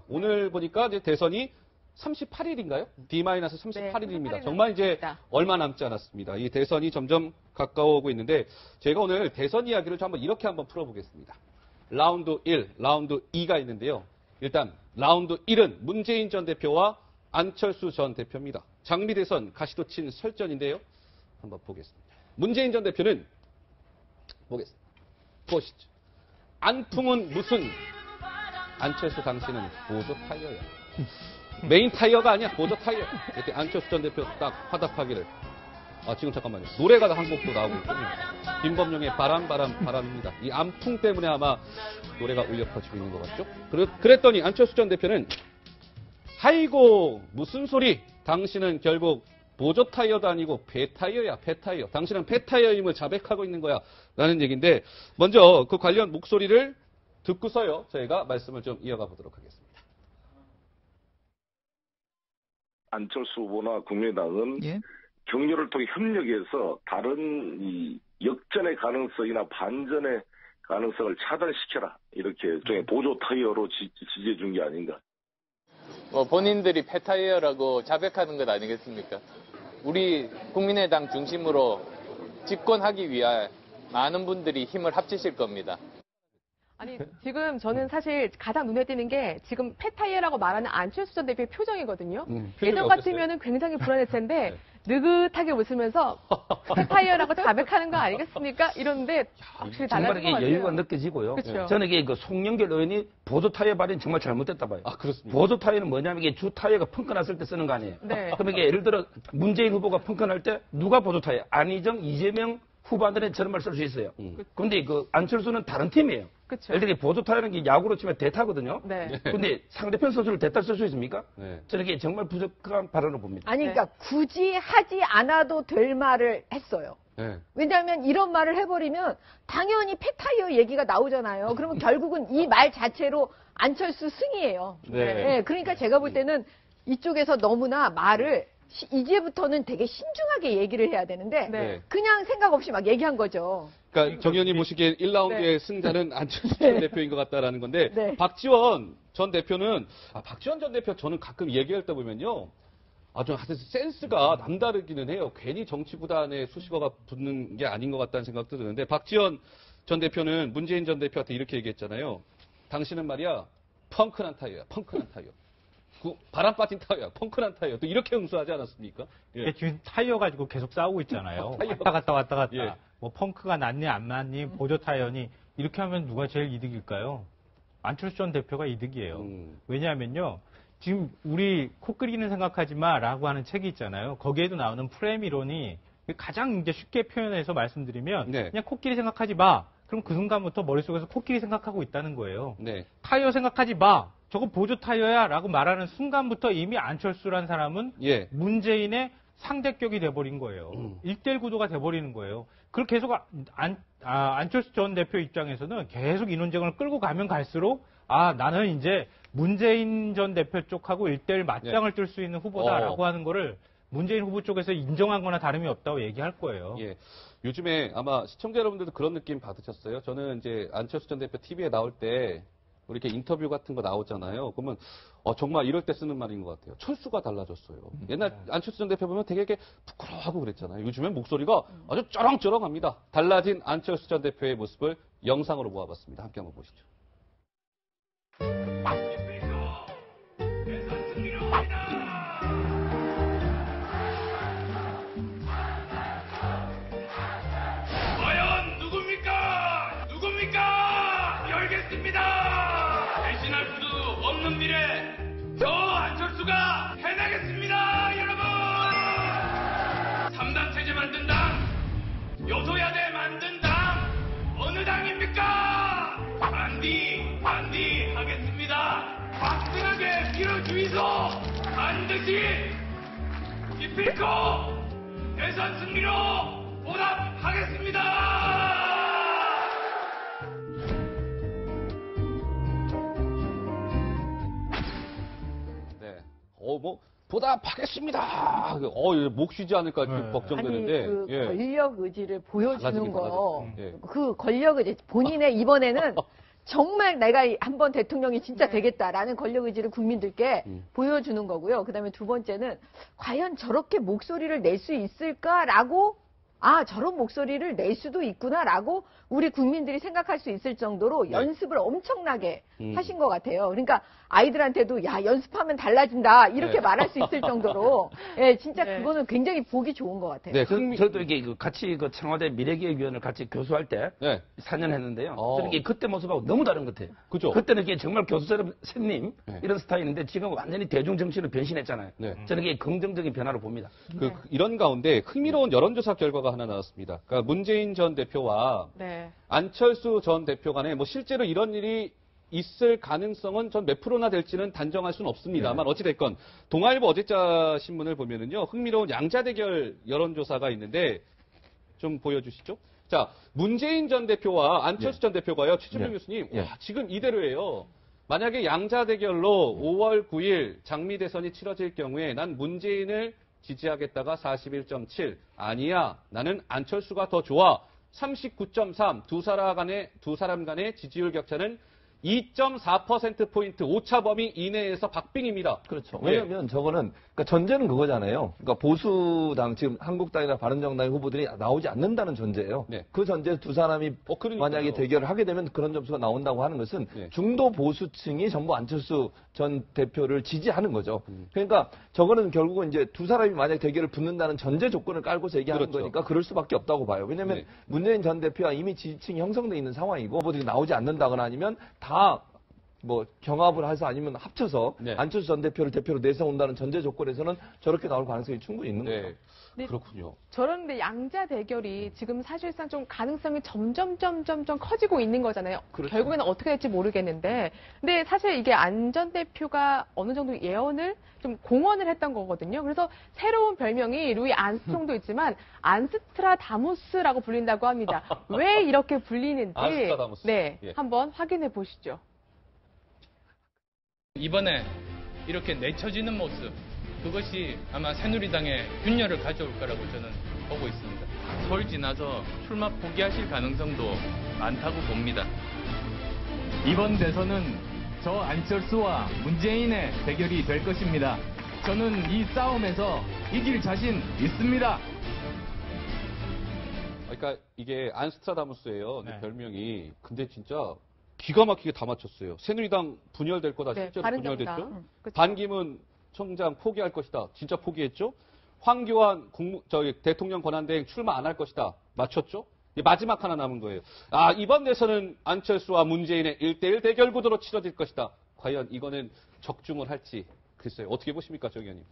오늘 보니까 이제 대선이 38일인가요? D-38일입니다. 네, 정말 이제 남았습니다. 얼마 남지 않았습니다. 이 대선이 점점 가까워오고 있는데 제가 오늘 대선 이야기를 좀 한번 이렇게 한번 풀어보겠습니다. 라운드 1, 라운드 2가 있는데요. 일단 라운드 1은 문재인 전 대표와 안철수 전 대표입니다. 장미 대선 가시도 친 설전인데요. 한번 보겠습니다. 문재인 전 대표는 보시죠. 안풍은 무슨 안철수 당신은 보조 타이어야. 메인 타이어가 아니야. 보조 타이어. 이때 안철수 전 대표 딱 화답하기를. 지금 잠깐만요. 노래가 한 곡도 나오고 있군요. 김범용의 바람입니다. 이 안풍 때문에 아마 노래가 울려 퍼지고 있는 것 같죠? 그랬더니 안철수 전 대표는 아이고 무슨 소리. 당신은 결국 보조 타이어도 아니고 배 타이어야. 배 타이어. 당신은 배 타이어임을 자백하고 있는 거야. 라는 얘기인데 먼저 그 관련 목소리를 듣고서요. 저희가 말씀을 좀 이어가 보도록 하겠습니다. 안철수 후보나 국민의당은 격려를 통해 협력해서 다른 이 역전의 가능성이나 반전의 가능성을 차단시켜라. 이렇게 일종의 보조 타이어로 지지해 준 게 아닌가. 본인들이 폐타이어라고 자백하는 것 아니겠습니까? 우리 국민의당 중심으로 집권하기 위해 많은 분들이 힘을 합치실 겁니다. 아니, 지금 저는 사실 가장 눈에 띄는 게 지금 폐타이어라고 말하는 안철수 전 대표의 표정이거든요. 예전 같으면 굉장히 불안했을 텐데 느긋하게 웃으면서 폐타이어라고 자백하는 거 아니겠습니까? 이러는데 확실히 달라진 것 정말 같아요. 여유가 느껴지고요. 그쵸? 저는 이게 그 송영길 의원이 보조 타이어 발언이 정말 잘못됐다 봐요. 그렇습니다. 보조 타이어는 뭐냐면 이게 주 타이어가 펑크 났을 때 쓰는 거 아니에요. 네. 그럼 이게 예를 들어 문재인 후보가 펑크 날 때 누가 보조 타이어? 안희정, 이재명 후보들은 저런 말 쓸 수 있어요. 근데 그 안철수는 다른 팀이에요. 그쵸. 예를 들어 보조 타이어는 게 야구로 치면 대타거든요. 네. 근데 상대편 선수를 대타 쓸 수 있습니까? 네. 저는 이게 정말 부족한 발언을 봅니다. 아니, 그러니까 굳이 하지 않아도 될 말을 했어요. 네. 왜냐하면 이런 말을 해버리면 당연히 폐타이어 얘기가 나오잖아요. 그러면 결국은 이 말 자체로 안철수 승이에요. 네. 그러니까 제가 볼 때는 이쪽에서 너무나 말을 이제부터는 되게 신중하게 얘기를 해야 되는데 네. 그냥 생각 없이 막 얘기한 거죠. 그러니까 정 의원님 보시기에 1라운드의 승자는 안철수 전 대표인 것 같다라는 건데 박지원 전 대표는 박지원 전 대표 저는 가끔 얘기할 때 보면요. 좀 하여튼 센스가 남다르기는 해요. 괜히 정치구단에 수식어가 붙는 게 아닌 것 같다는 생각도 드는데 박지원 전 대표는 문재인 전 대표한테 이렇게 얘기했잖아요. 당신은 말이야 펑크난 타이어야. 펑크난 타이어. 바람 빠진 타이어, 펑크난 타이어. 또 이렇게 응수하지 않았습니까? 예. 지금 타이어 가지고 계속 싸우고 있잖아요. 왔다 갔다. 예. 뭐 펑크가 낫니 안 낫니 보조 타이어니 이렇게 하면 누가 제일 이득일까요? 안철수 전 대표가 이득이에요. 왜냐하면요. 지금 우리 코끼리는 생각하지 마라고 하는 책이 있잖아요. 거기에도 나오는 프레임 이론이 가장 이제 쉽게 표현해서 말씀드리면 그냥 코끼리 생각하지 마. 그럼 그 순간부터 머릿속에서 코끼리 생각하고 있다는 거예요. 네. 타이어 생각하지 마. 저거 보조 타이어야 라고 말하는 순간부터 이미 안철수란 사람은 문재인의 상대격이 돼버린 거예요. 1대1 구도가 돼버리는 거예요. 그렇게 계속 안철수 전 대표 입장에서는 계속 이 논쟁을 끌고 가면 갈수록 나는 이제 문재인 전 대표 쪽하고 1대1 맞짱을 뜰 수 있는 후보다라고 하는 거를 문재인 후보 쪽에서 인정한 거나 다름이 없다고 얘기할 거예요. 예. 요즘에 아마 시청자 여러분들도 그런 느낌 받으셨어요? 저는 이제 안철수 전 대표 TV에 나올 때 이렇게 인터뷰 같은 거 나오잖아요. 그러면 정말 이럴 때 쓰는 말인 것 같아요. 철수가 달라졌어요. 옛날 안철수 전 대표 보면 되게 이렇게 부끄러워하고 그랬잖아요. 요즘엔 목소리가 아주 쩌렁쩌렁합니다. 달라진 안철수 전 대표의 모습을 영상으로 모아봤습니다. 함께 한번 보시죠. 과연 누굽니까? 열겠습니다. 대신할 수 없는 미래, 저 안철수가 해내겠습니다, 여러분. 3당 체제 만든 당, 여소야대 만든 당, 어느 당입니까? 반디 하겠습니다. 확실하게 밀어주이소. 반드시 기필코 대선 승리로 보답하겠습니다. 보답하겠습니다. 목 쉬지 않을까 걱정되는데. 아니, 그 권력 의지를 보여주는 거. 그 권력 의지. 본인의 이번에는 정말 내가 한번 대통령이 진짜 되겠다라는 권력 의지를 국민들께 보여주는 거고요. 그다음에 두 번째는 과연 저렇게 목소리를 낼 수 있을까라고 저런 목소리를 낼 수도 있구나라고 우리 국민들이 생각할 수 있을 정도로 연습을 엄청나게 하신 것 같아요. 그러니까 아이들한테도 야 연습하면 달라진다 이렇게 말할 수 있을 정도로 진짜 그거는 굉장히 보기 좋은 것 같아요. 네, 저도 이게 같이 청와대 미래기획위원을 같이 교수할 때 4년 했는데요. 저는 이게 그때 모습하고 너무 다른 것 같아요. 그죠? 그때는 이게 정말 교수처럼 샌님 이런 스타일인데 지금 완전히 대중 정치로 변신했잖아요. 저는 이게 긍정적인 변화를 봅니다. 이런 가운데 흥미로운 여론조사 결과가 하나 나왔습니다. 그러니까 문재인 전 대표와 안철수 전 대표 간에 뭐 실제로 이런 일이 있을 가능성은 전 몇 프로나 될지는 단정할 수는 없습니다만 어찌됐건 동아일보 어제자 신문을 보면은요 흥미로운 양자 대결 여론조사가 있는데 좀 보여주시죠. 자, 문재인 전 대표와 안철수 전 대표가요. 최진봉 교수님, 와, 지금 이대로예요. 만약에 양자 대결로 5월 9일 장미 대선이 치러질 경우에 난 문재인을 지지하겠다가 41.7, 아니야, 나는 안철수가 더 좋아. 39.3, 두 사람 간의 지지율 격차는 2.4%포인트 오차 범위 이내에서 박빙입니다. 그렇죠. 왜냐면 저거는, 그러니까 전제는 그거잖아요. 그러니까 보수당, 지금 한국당이나 바른정당의 후보들이 나오지 않는다는 전제예요. 그 전제에서 두 사람이 만약에 대결을 하게 되면 그런 점수가 나온다고 하는 것은 중도 보수층이 전부 안철수 전 대표를 지지하는 거죠. 그러니까 저거는 결국은 이제 두 사람이 만약 대결을 붙는다는 전제 조건을 깔고서 얘기하는 거니까 그럴 수밖에 없다고 봐요. 왜냐면 문재인 전 대표와 이미 지지층이 형성돼 있는 상황이고 후보들이 나오지 않는다거나 아니면 다 뭐 경합을 해서 아니면 합쳐서 안철수 전 대표를 대표로 내세운다는 전제 조건에서는 저렇게 나올 가능성이 충분히 있는 거죠. 그렇군요. 저런데 양자 대결이 지금 사실상 좀 가능성이 점점 커지고 있는 거잖아요. 그렇죠. 결국에는 어떻게 될지 모르겠는데, 근데 사실 이게 안 전 대표가 어느 정도 예언을 좀 공언을 했던 거거든요. 그래서 새로운 별명이 루이 안스트롱도 있지만 안스트라다무스라고 불린다고 합니다. 왜 이렇게 불리는지 안스트라다무스. 한번 확인해 보시죠. 이번에 이렇게 내쳐지는 모습, 그것이 아마 새누리당에 균열을 가져올 거라고 저는 보고 있습니다. 서울 지나서 출마 포기하실 가능성도 많다고 봅니다. 이번 대선은 저 안철수와 문재인의 대결이 될 것입니다. 저는 이 싸움에서 이길 자신 있습니다. 그러니까 이게 안스트라다무스예요. 별명이. 근데 진짜 기가 막히게 다 맞췄어요. 새누리당 분열될 거다. 실제로 분열됐죠. 반기문 총장 포기할 것이다. 진짜 포기했죠. 황교안 대통령 권한대행 출마 안 할 것이다. 맞췄죠. 마지막 하나 남은 거예요. 이번 대선은 안철수와 문재인의 1대1 대결 구도로 치러질 것이다. 과연 이거는 적중을 할지 글쎄요. 어떻게 보십니까, 정 의원님?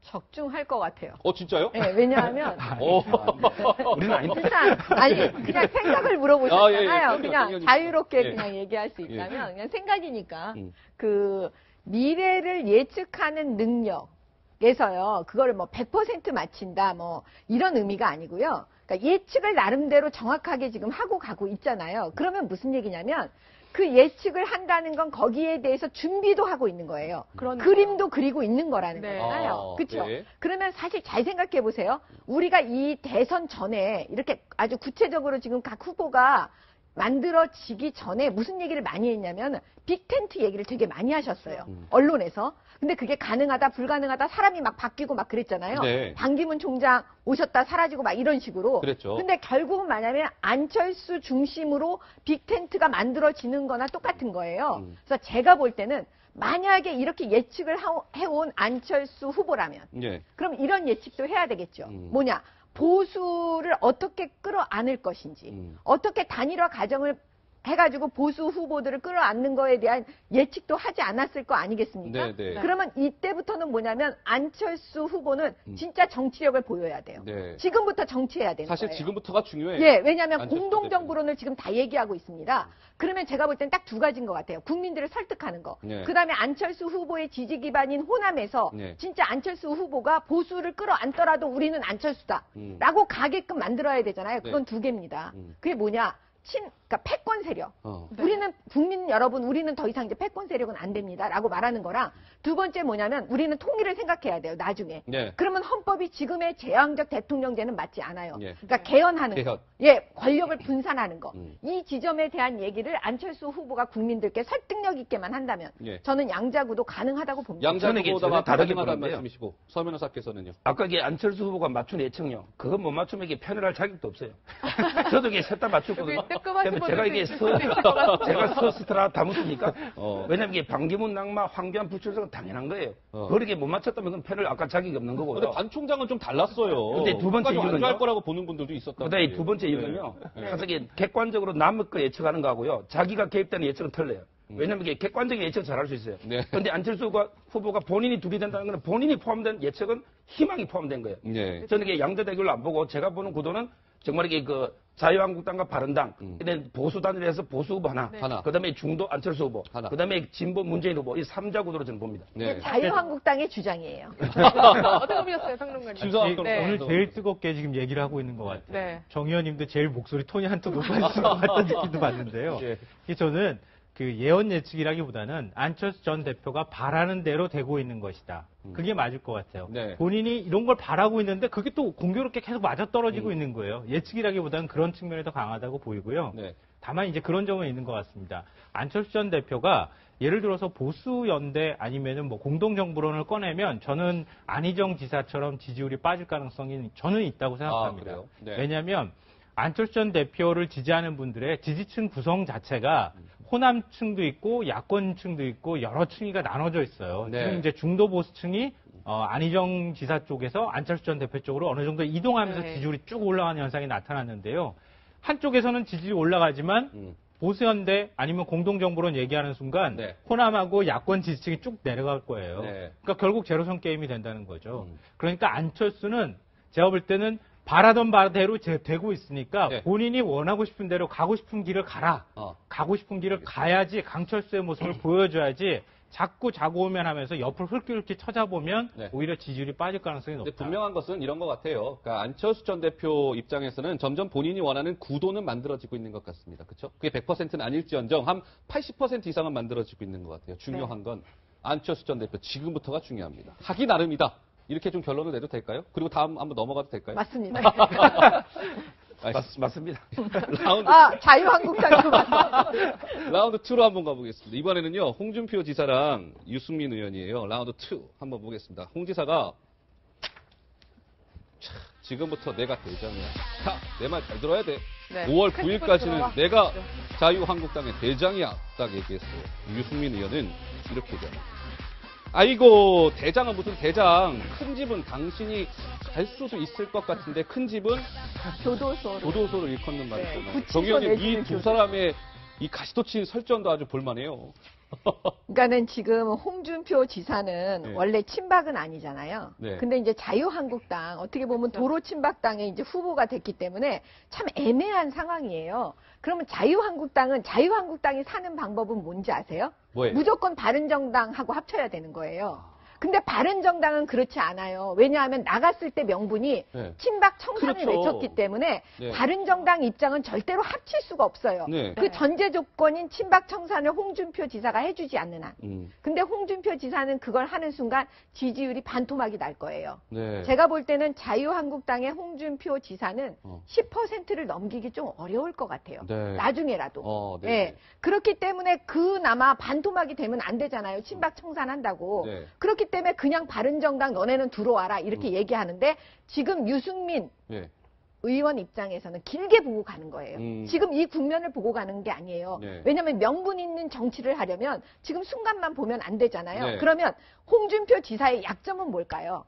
적중할 것 같아요. 진짜요? 네, 왜냐하면 우리는 아닌데. 일단 그냥 생각을 물어보셨잖아요. 그냥 자유롭게 그냥 얘기할 수 있다면 그냥 생각이니까 그 미래를 예측하는 능력에서요. 그걸 뭐 100% 맞힌다 뭐 이런 의미가 아니고요. 그러니까 예측을 나름대로 정확하게 지금 하고 가고 있잖아요. 그러면 무슨 얘기냐면 그 예측을 한다는 건 거기에 대해서 준비도 하고 있는 거예요. 그림도 그리고 있는 거라는 거잖아요. 그렇죠? 그러면 사실 잘 생각해 보세요. 우리가 이 대선 전에 이렇게 아주 구체적으로 지금 각 후보가 만들어지기 전에 무슨 얘기를 많이 했냐면 빅텐트 얘기를 되게 많이 하셨어요. 언론에서. 근데 그게 가능하다 불가능하다 사람이 막 바뀌고 막 그랬잖아요. 반기문 총장 오셨다 사라지고 막 이런 식으로. 그랬죠. 근데 결국은 뭐냐면 안철수 중심으로 빅텐트가 만들어지는 거나 똑같은 거예요. 그래서 제가 볼 때는 만약에 이렇게 예측을 해온 안철수 후보라면 그럼 이런 예측도 해야 되겠죠. 뭐냐. 보수를 어떻게 끌어안을 것인지, 어떻게 단일화 과정을 해가지고 보수 후보들을 끌어안는 거에 대한 예측도 하지 않았을 거 아니겠습니까? 그러면 이때부터는 뭐냐면 안철수 후보는 진짜 정치력을 보여야 돼요. 지금부터 정치해야 되는 사실 거예요. 지금부터가 중요해요. 왜냐하면 공동정부론을 지금 다 얘기하고 있습니다. 그러면 제가 볼 땐 딱 두 가지인 것 같아요. 국민들을 설득하는 거. 그다음에 안철수 후보의 지지 기반인 호남에서 진짜 안철수 후보가 보수를 끌어안더라도 우리는 안철수다. 라고 가게끔 만들어야 되잖아요. 그건 두 개입니다. 그게 뭐냐? 그러니까 패권 세력. 우리는 국민 여러분, 우리는 더 이상 이제 패권 세력은 안 됩니다라고 말하는 거랑 두 번째 뭐냐면 우리는 통일을 생각해야 돼요. 나중에. 네. 그러면 헌법이 지금의 제왕적 대통령제는 맞지 않아요. 그러니까 개헌하는 거. 권력을 분산하는 거. 이 지점에 대한 얘기를 안철수 후보가 국민들께 설득력 있게만 한다면 저는 양자구도 가능하다도 봅니다. 양자구보다가 다르게 말하는 말씀이시고 서 변호사께서는요. 아까 이게 안철수 후보가 맞춘 예측력 그거 못 맞추면 이게 패널할 자격도 없어요. 저도 이게 셋 다 맞췄거든요. 근데 제가 이게 제가 서스트라 다 묻습니까? 왜냐면 이게 반기문 낙마, 황교안 부출석은 당연한 거예요. 그렇게 못 맞췄다면 그건 패널 아까 자격이 없는 거고요. 근데 반 총장은 좀 달랐어요. 근데 두 번째 이유는 할 거라고 보는 분들도 있었다. 그다음에 두 번째 이유는요. 사실 이게 객관적으로 남의 거 예측하는 거하고요. 자기가 개입되는 예측은 틀려요. 왜냐면 이게 객관적인 예측 잘할 수 있어요. 그런데 안철수 후보가 본인이 둘이 된다는 건 본인이 포함된 예측은 희망이 포함된 거예요. 저는 이게 양대 대결로 안 보고 제가 보는 구도는 정말 이게 그 자유한국당과 바른당, 보수 단일해서 보수 후보 하나, 그다음에 중도 안철수 후보, 그다음에 진보 문재인 후보 이 3자 구도로 저는 봅니다. 자유한국당의 주장이에요. 어떻게 보셨어요, 평론가님? 오늘 제일 뜨겁게 지금 얘기를 하고 있는 것 같아요. 정 의원님도 제일 목소리 톤이 한턱 높아지신 것 같다는 느낌도 받는데요. 저는 그 예언 예측이라기보다는 안철수 전 대표가 바라는 대로 되고 있는 것이다. 그게 맞을 것 같아요. 본인이 이런 걸 바라고 있는데 그게 또 공교롭게 계속 맞아떨어지고 있는 거예요. 예측이라기보다는 그런 측면이 더 강하다고 보이고요. 다만 이제 그런 점은 있는 것 같습니다. 안철수 전 대표가 예를 들어서 보수연대 아니면은 뭐 공동정부론을 꺼내면 저는 안희정 지사처럼 지지율이 빠질 가능성이 저는 있다고 생각합니다. 왜냐하면 안철수 전 대표를 지지하는 분들의 지지층 구성 자체가 호남층도 있고 야권층도 있고 여러 층이가 나눠져 있어요. 지금 이제 중도 보수층이 안희정 지사 쪽에서 안철수 전 대표 쪽으로 어느 정도 이동하면서 지지율이 쭉 올라가는 현상이 나타났는데요. 한쪽에서는 지지율이 올라가지만 보수연대 아니면 공동정부론 얘기하는 순간 호남하고 야권 지지층이 쭉 내려갈 거예요. 그러니까 결국 제로섬 게임이 된다는 거죠. 그러니까 안철수는 제가 볼 때는 바라던 바대로 되고 있으니까 본인이 원하고 싶은 대로 가고 싶은 길을 가라. 가고 싶은 길을 가야지 강철수의 모습을 보여줘야지 자꾸 자고우면 하면서 옆을 흘끼흘끼 쳐다보면 오히려 지지율이 빠질 가능성이 높다. 분명한 것은 이런 것 같아요. 그러니까 안철수 전 대표 입장에서는 점점 본인이 원하는 구도는 만들어지고 있는 것 같습니다. 그렇죠? 그게 100%는 아닐지언정 한 80% 이상은 만들어지고 있는 것 같아요. 중요한 건 안철수 전 대표 지금부터가 중요합니다. 하기 나름이다. 이렇게 좀 결론을 내도 될까요? 그리고 다음 한번 넘어가도 될까요? 맞습니다. 맞습니다. 자유한국당도 맞습니다. 라운드 2로 한번 가보겠습니다. 이번에는요, 홍준표 지사랑 유승민 의원이에요. 라운드 2 한번 보겠습니다. 홍 지사가 지금부터 내가 대장이야. 자, 내 말 잘 들어야 돼. 5월 9일까지는 내가 자유한국당의 대장이야. 딱 얘기했어요. 유승민 의원은 이렇게 얘기합니다. 아이고, 대장은 무슨 대장. 큰 집은 당신이 갈 수도 있을 것 같은데 큰 집은 교도소를 일컫는 말이잖아요. 정 의원님, 이 두 사람의 이 가시도치 설정도 아주 볼만해요. 그러니까는 지금 홍준표 지사는 원래 친박은 아니잖아요. 근데 이제 자유한국당 어떻게 보면 도로 친박당의 이제 후보가 됐기 때문에 참 애매한 상황이에요. 그러면 자유한국당이 사는 방법은 뭔지 아세요? 뭐예요? 무조건 바른정당하고 합쳐야 되는 거예요. 근데 바른정당은 그렇지 않아요. 왜냐하면 나갔을 때 명분이 친박 청산을 외쳤기 때문에 바른정당 입장은 절대로 합칠 수가 없어요. 그 전제 조건인 친박 청산을 홍준표 지사가 해주지 않는 한. 근데 홍준표 지사는 그걸 하는 순간 지지율이 반토막이 날 거예요. 제가 볼 때는 자유한국당의 홍준표 지사는 10%를 넘기기 좀 어려울 것 같아요. 나중에라도. 그렇기 때문에 그나마 반토막이 되면 안 되잖아요. 친박 청산한다고. 그렇기 때문에 그냥 바른정당 너네는 들어와라 이렇게 얘기하는데 지금 유승민 의원 입장에서는 길게 보고 가는 거예요. 지금 이 국면을 보고 가는 게 아니에요. 왜냐하면 명분 있는 정치를 하려면 지금 순간만 보면 안 되잖아요. 그러면 홍준표 지사의 약점은 뭘까요?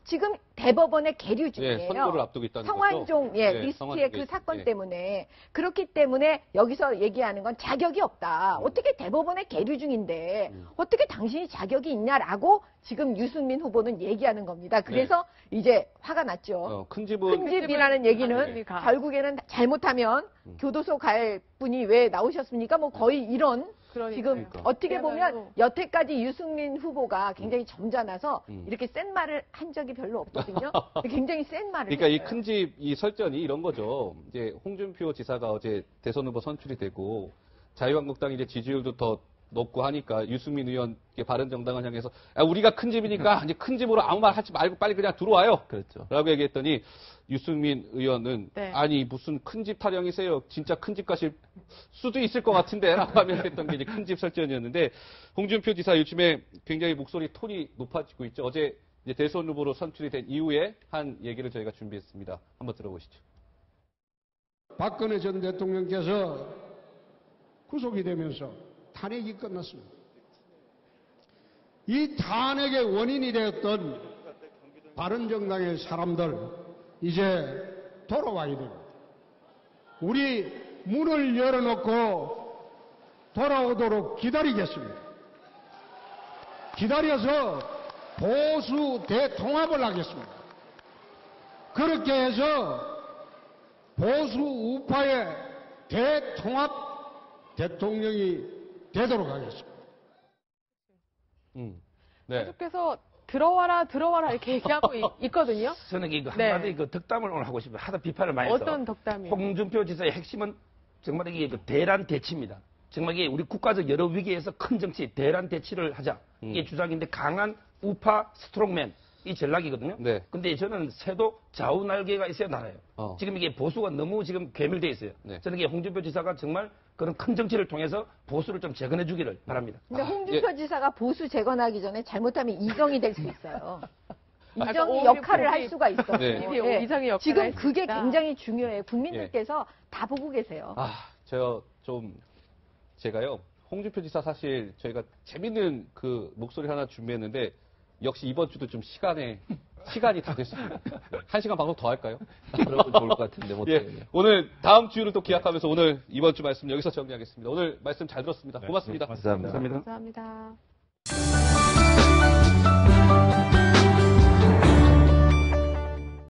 지금 대법원의 계류 중이에요. 선고를 앞두고 있다는 성완종 거죠? 리스트의 그 사건 때문에. 그렇기 때문에 여기서 얘기하는 건 자격이 없다. 어떻게 대법원의 계류 중인데 어떻게 당신이 자격이 있냐라고 지금 유승민 후보는 얘기하는 겁니다. 그래서 이제 화가 났죠. 큰 집이라는 얘기는 결국에는 잘못하면 교도소 갈 분이 왜 나오셨습니까? 뭐 거의 이런 지금 어떻게 보면 여태까지 유승민 후보가 굉장히 점잖아서 이렇게 센 말을 한 적이 별로 없거든요. 굉장히 센 말을 그러니까 했어요. 이 큰 집 이 설전이 이런 거죠. 이제 홍준표 지사가 어제 대선 후보 선출이 되고 자유한국당이 이제 지지율도 더 높고 하니까 유승민 의원 바른정당을 향해서 우리가 큰 집이니까 이제 큰 집으로 아무 말 하지 말고 빨리 그냥 들어와요. 그렇죠. 라고 얘기했더니 유승민 의원은 네. 아니 무슨 큰 집 타령이세요. 진짜 큰 집 가실 수도 있을 것 같은데 라고 하면 했던 게 이제 큰 집 설전이었는데 홍준표 지사 요즘에 굉장히 목소리 톤이 높아지고 있죠. 어제 이제 대선 후보로 선출이 된 이후에 한 얘기를 저희가 준비했습니다. 한번 들어보시죠. 박근혜 전 대통령께서 구속이 되면서 탄핵이 끝났습니다. 이 탄핵의 원인이 되었던 바른정당의 사람들 이제 돌아와야 됩니다. 우리 문을 열어놓고 돌아오도록 기다리겠습니다. 기다려서 보수 대통합을 하겠습니다. 그렇게 해서 보수 우파의 대통합 대통령이 되도록 하겠습니다. 네. 계속해서 들어와라 이렇게 얘기하고 있거든요. 저는 이거 한마디 그 덕담을 오늘 하고 싶어요. 하도 비판을 많이 해서. 어떤 덕담이요? 홍준표 지사의 핵심은 정말 이게 그 대란 대치입니다. 정말 이게 우리 국가적 여러 위기에서 큰 정치, 대란 대치를 하자. 이게 주장인데 강한 우파 스트롱맨. 이 전략이거든요. 네. 근데 저는 새도 좌우 날개가 있어야 나라요. 지금 이게 보수가 너무 지금 괴밀되어 있어요. 네. 저는 이게 홍준표 지사가 정말 그런 큰 정치를 통해서 보수를 좀 재건해 주기를 바랍니다. 근데 홍준표 지사가 보수 재건하기 전에 잘못하면 이정이 될 수 있어요. 이정이 역할을 할 수가 있어요. 네. 네. 이정이 역할을 지금 할 수 그게 있다. 굉장히 중요해요. 국민들께서 다 보고 계세요. 제가요, 홍준표 지사 사실 저희가 재밌는 그 목소리 하나 준비했는데 역시 이번 주도 좀 시간이 다 됐습니다. 1시간 방송 더 할까요? 그러면 좋을 것 같은데 못 예, 오늘 다음 주를 또 기약하면서 오늘 이번 주 말씀 여기서 정리하겠습니다. 오늘 말씀 잘 들었습니다. 고맙습니다. 감사합니다. 감사합니다.